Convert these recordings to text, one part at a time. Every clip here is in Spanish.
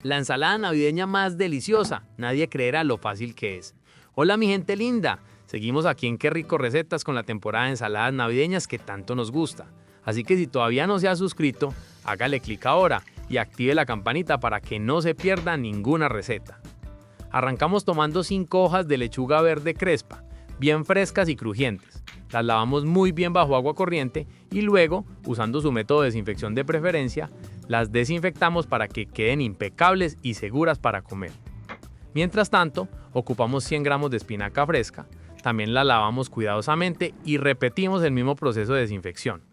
La ensalada navideña más deliciosa, nadie creerá lo fácil que es. Hola mi gente linda, seguimos aquí en Qué Rico Recetas con la temporada de ensaladas navideñas que tanto nos gusta. Así que si todavía no se ha suscrito, hágale clic ahora y active la campanita para que no se pierda ninguna receta. Arrancamos tomando 5 hojas de lechuga verde crespa, bien frescas y crujientes. Las lavamos muy bien bajo agua corriente y luego, usando su método de desinfección de preferencia, las desinfectamos para que queden impecables y seguras para comer. Mientras tanto, ocupamos 100 gramos de espinaca fresca, también la lavamos cuidadosamente y repetimos el mismo proceso de desinfección.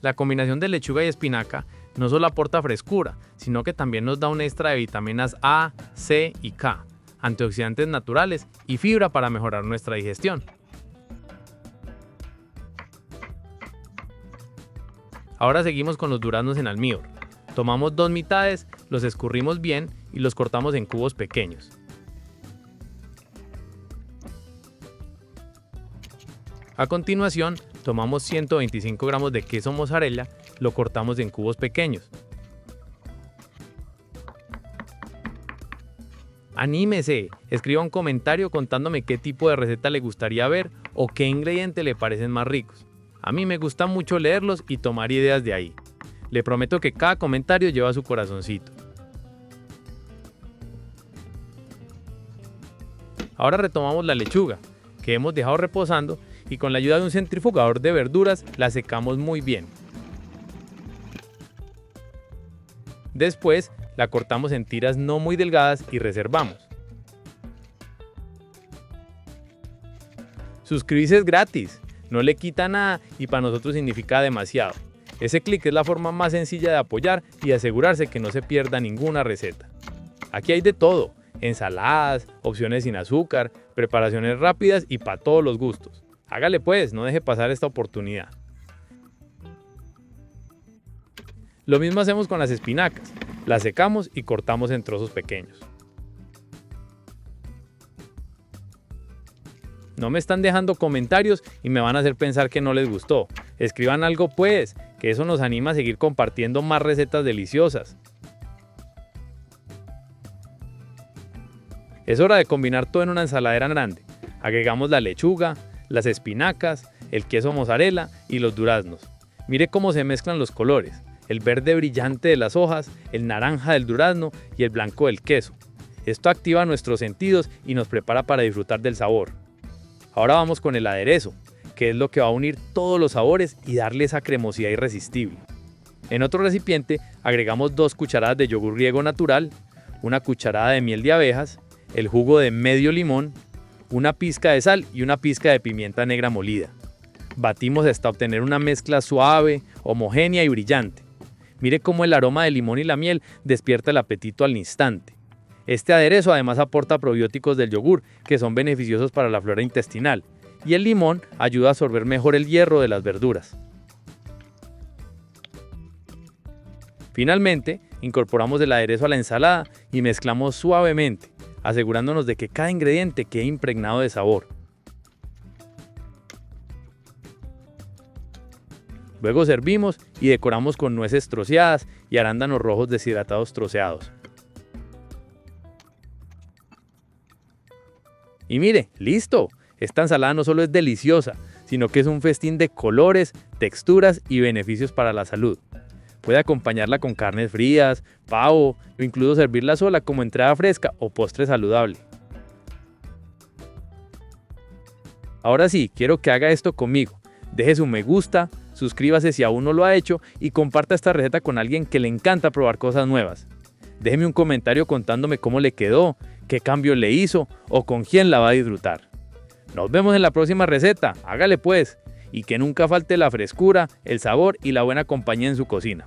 La combinación de lechuga y espinaca no solo aporta frescura, sino que también nos da un extra de vitaminas A, C y K, antioxidantes naturales y fibra para mejorar nuestra digestión. Ahora seguimos con los duraznos en almíbar. Tomamos 2 mitades, los escurrimos bien y los cortamos en cubos pequeños. A continuación, tomamos 125 gramos de queso mozzarella, lo cortamos en cubos pequeños. ¡Anímese! Escriba un comentario contándome qué tipo de receta le gustaría ver o qué ingredientes le parecen más ricos. A mí me gusta mucho leerlos y tomar ideas de ahí. Le prometo que cada comentario lleva su corazoncito. Ahora retomamos la lechuga, que hemos dejado reposando, y con la ayuda de un centrifugador de verduras la secamos muy bien. Después la cortamos en tiras no muy delgadas y reservamos. Suscribirse es gratis, no le quita nada y para nosotros significa demasiado. Ese clic es la forma más sencilla de apoyar y asegurarse que no se pierda ninguna receta. Aquí hay de todo, ensaladas, opciones sin azúcar, preparaciones rápidas y para todos los gustos. Hágale pues, no deje pasar esta oportunidad. Lo mismo hacemos con las espinacas, las secamos y cortamos en trozos pequeños. No me están dejando comentarios y me van a hacer pensar que no les gustó. Escriban algo pues, que eso nos anima a seguir compartiendo más recetas deliciosas. Es hora de combinar todo en una ensaladera grande. Agregamos la lechuga, las espinacas, el queso mozzarella y los duraznos. Mire cómo se mezclan los colores, el verde brillante de las hojas, el naranja del durazno y el blanco del queso. Esto activa nuestros sentidos y nos prepara para disfrutar del sabor. Ahora vamos con el aderezo, que es lo que va a unir todos los sabores y darle esa cremosidad irresistible. En otro recipiente agregamos 2 cucharadas de yogur griego natural, una cucharada de miel de abejas, el jugo de medio limón, una pizca de sal y una pizca de pimienta negra molida. Batimos hasta obtener una mezcla suave, homogénea y brillante. Mire cómo el aroma del limón y la miel despierta el apetito al instante. Este aderezo además aporta probióticos del yogur que son beneficiosos para la flora intestinal y el limón ayuda a absorber mejor el hierro de las verduras. Finalmente, incorporamos el aderezo a la ensalada y mezclamos suavemente, asegurándonos de que cada ingrediente quede impregnado de sabor. Luego servimos y decoramos con nueces troceadas y arándanos rojos deshidratados troceados. Y mire, ¡listo! Esta ensalada no solo es deliciosa, sino que es un festín de colores, texturas y beneficios para la salud. Puede acompañarla con carnes frías, pavo o incluso servirla sola como entrada fresca o postre saludable. Ahora sí, quiero que haga esto conmigo. Deje su me gusta, suscríbase si aún no lo ha hecho y comparta esta receta con alguien que le encanta probar cosas nuevas. Déjeme un comentario contándome cómo le quedó, qué cambio le hizo o con quién la va a disfrutar. Nos vemos en la próxima receta, hágale pues, y que nunca falte la frescura, el sabor y la buena compañía en su cocina.